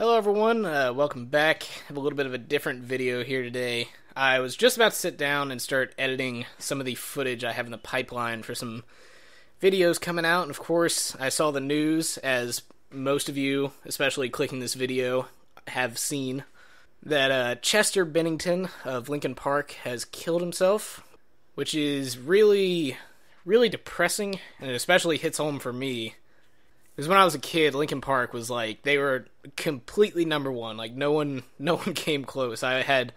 Hello everyone, welcome back. I have a little bit of a different video here today. I was just about to sit down and start editing some of the footage I have in the pipeline for some videos coming out, and of course I saw the news, as most of you, especially clicking this video, have seen, that Chester Bennington of Linkin Park has killed himself, which is really depressing, and it especially hits home for me. Because when I was a kid, Linkin Park was like, they were completely number one. Like, no one came close. I had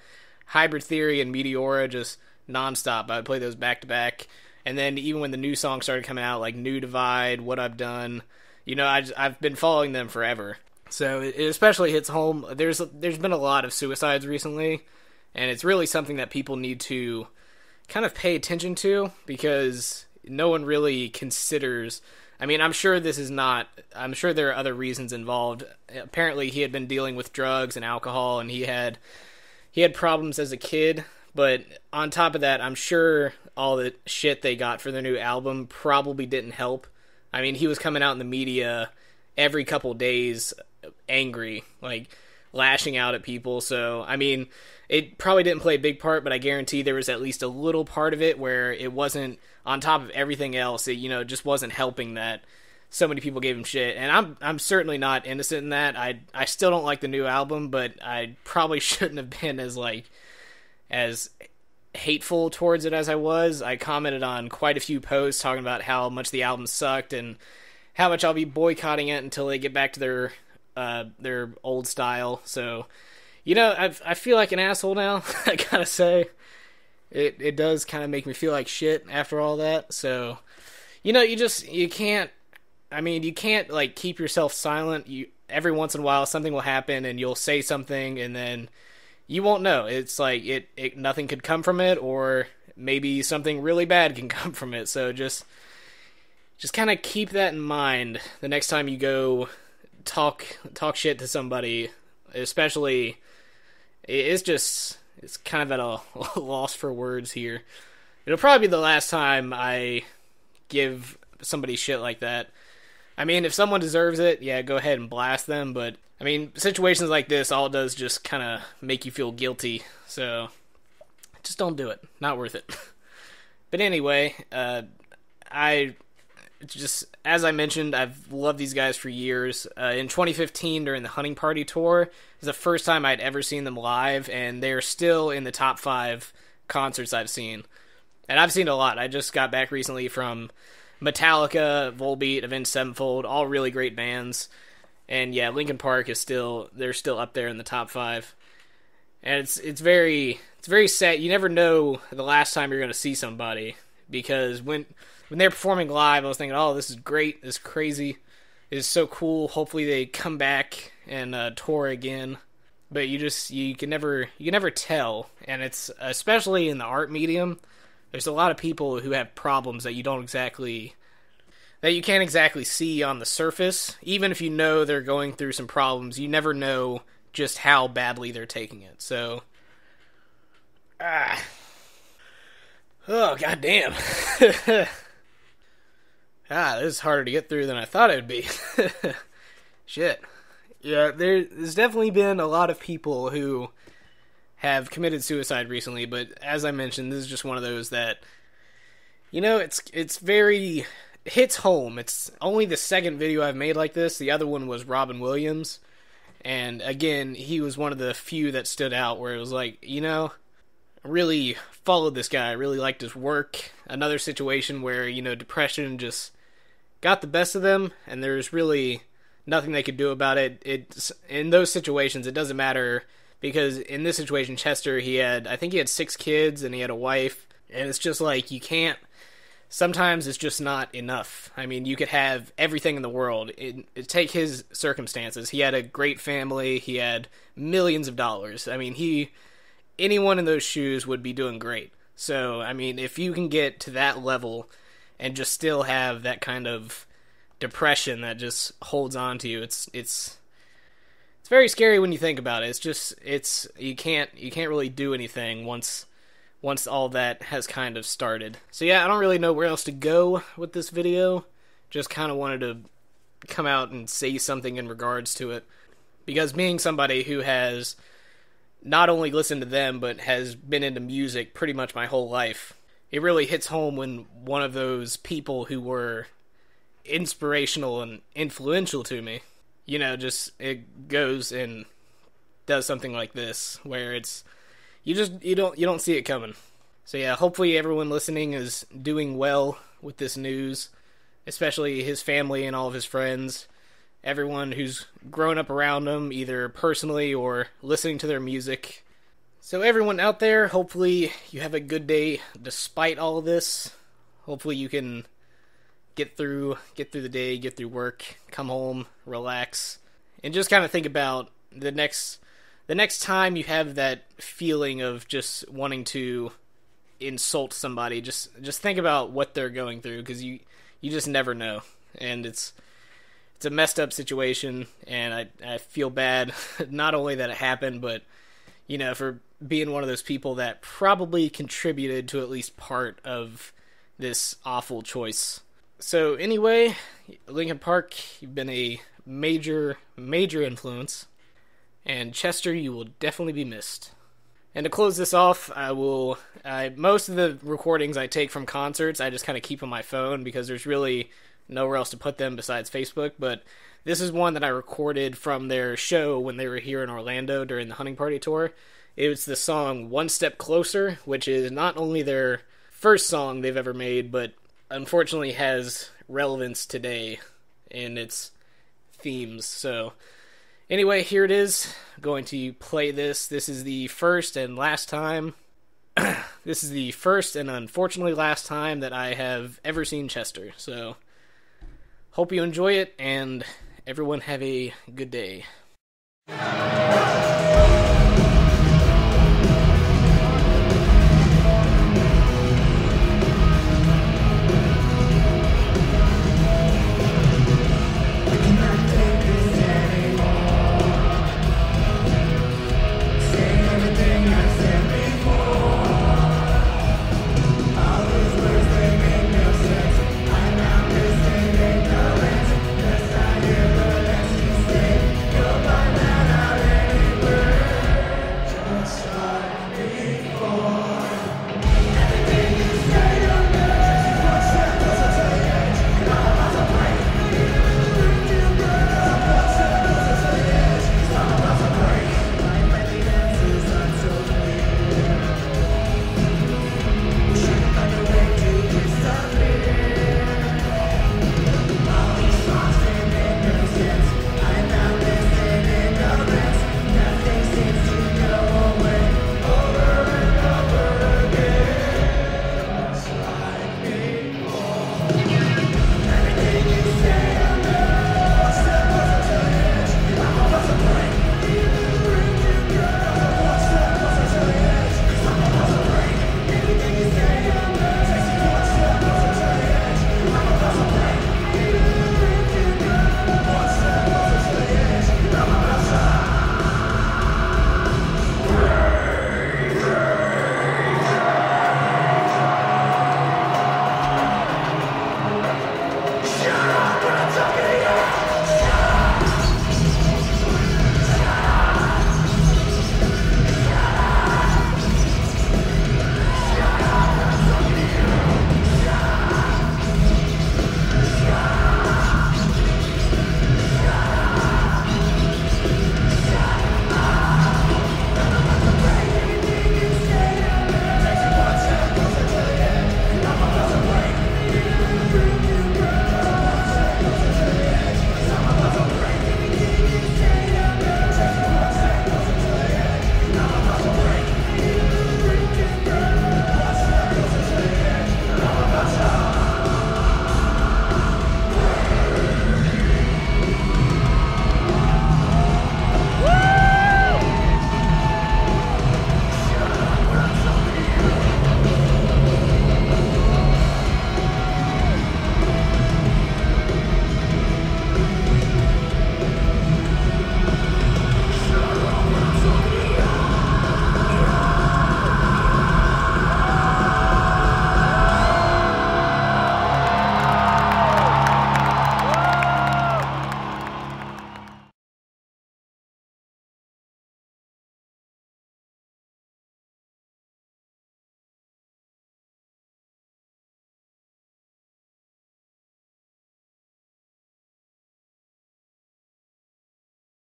Hybrid Theory and Meteora just nonstop. I would play those back to back. And then even when the new songs started coming out, like New Divide, What I've Done, I've been following them forever. So it especially hits home. There's been a lot of suicides recently, and it's really something that people need to kind of pay attention to, because no one really considers. I mean, I'm sure there are other reasons involved. Apparently he had been dealing with drugs and alcohol, and he had problems as a kid, but on top of that, I'm sure all the shit they got for their new album probably didn't help. I mean, he was coming out in the media every couple days angry, like lashing out at people, so I mean, it probably didn't play a big part, but I guarantee there was at least a little part of it where it wasn't, on top of everything else, it just wasn't helping that so many people gave him shit. And I'm certainly not innocent in that. I still don't like the new album, but I probably shouldn't have been as hateful towards it as I was. I commented on quite a few posts talking about how much the album sucked and how much I'll be boycotting it until they get back to their old style. So, I feel like an asshole now, I gotta say. It does kind of make me feel like shit after all that. So, you can't like keep yourself silent. Every once in a while something will happen and you'll say something and then you won't know. It's like nothing could come from it, or maybe something really bad can come from it. So just kind of keep that in mind the next time you go talk shit to somebody, especially. It's kind of at a loss for words here. It'll probably be the last time I give somebody shit like that. I mean, if someone deserves it, yeah, go ahead and blast them, but, I mean, situations like this, all it does just kind of make you feel guilty, so just don't do it. Not worth it. But anyway, as I mentioned, I've loved these guys for years. In 2015, during the Hunting Party tour, it was the first time I'd ever seen them live, and they're still in the top 5 concerts I've seen. And I've seen a lot. I just got back recently from Metallica, Volbeat, Avenged Sevenfold, all really great bands. And yeah, Linkin Park they're still up there in the top 5. And it's very sad. You never know the last time you're going to see somebody, because when they're performing live, I was thinking, oh, this is great, this is crazy, this is so cool, hopefully they come back and tour again. But you can never tell, and it's, especially in the art medium, there's a lot of people who have problems that you can't exactly see on the surface. Even if you know they're going through some problems, you never know just how badly they're taking it. So, oh, goddamn. This is harder to get through than I thought it would be. Shit. Yeah, there's definitely been a lot of people who have committed suicide recently, but as I mentioned, this is just one of those that, it hits home. It's only the second video I've made like this. The other one was Robin Williams, and again, he was one of the few that stood out where it was like, I really followed this guy. I really liked his work. Another situation where, depression just got the best of them, and there's really nothing they could do about it. In those situations, it doesn't matter, because in this situation, Chester, I think he had 6 kids, and he had a wife, and it's just like, sometimes it's just not enough. I mean, you could have everything in the world. Take his circumstances. He had a great family. He had millions of dollars. I mean, anyone in those shoes would be doing great. So, I mean, if you can get to that level and just still have that kind of depression that just holds on to you, it's very scary when you think about it. You can't really do anything once all that has kind of started. So yeah, I don't really know where else to go with this video. Just kind of wanted to come out and say something in regards to it. Because being somebody who has not only listened to them, but has been into music pretty much my whole life, it really hits home when one of those people who were inspirational and influential to me, just it goes and does something like this, where it's you don't see it coming. So yeah, hopefully everyone listening is doing well with this news, especially his family and all of his friends, everyone who's grown up around him, either personally or listening to their music. So everyone out there, hopefully you have a good day despite all of this. Hopefully you can get through the day, get through work, come home, relax, and just kind of think about the next time you have that feeling of just wanting to insult somebody. Just think about what they're going through, because you just never know, and it's a messed up situation, and I feel bad not only that it happened, but for being one of those people that probably contributed to at least part of this awful choice. So anyway, Linkin Park, you've been a major influence, and Chester, you will definitely be missed. And to close this off, most of the recordings I take from concerts, I just kind of keep on my phone, because there's really nowhere else to put them besides Facebook. But this is one that I recorded from their show when they were here in Orlando during the Hunting Party tour. It was the song One Step Closer, which is not only their first song they've ever made, but unfortunately has relevance today in its themes. So anyway, here it is. I'm going to play this. This is the first and last time. This is the first and unfortunately last time that I have ever seen Chester. So hope you enjoy it, and everyone have a good day.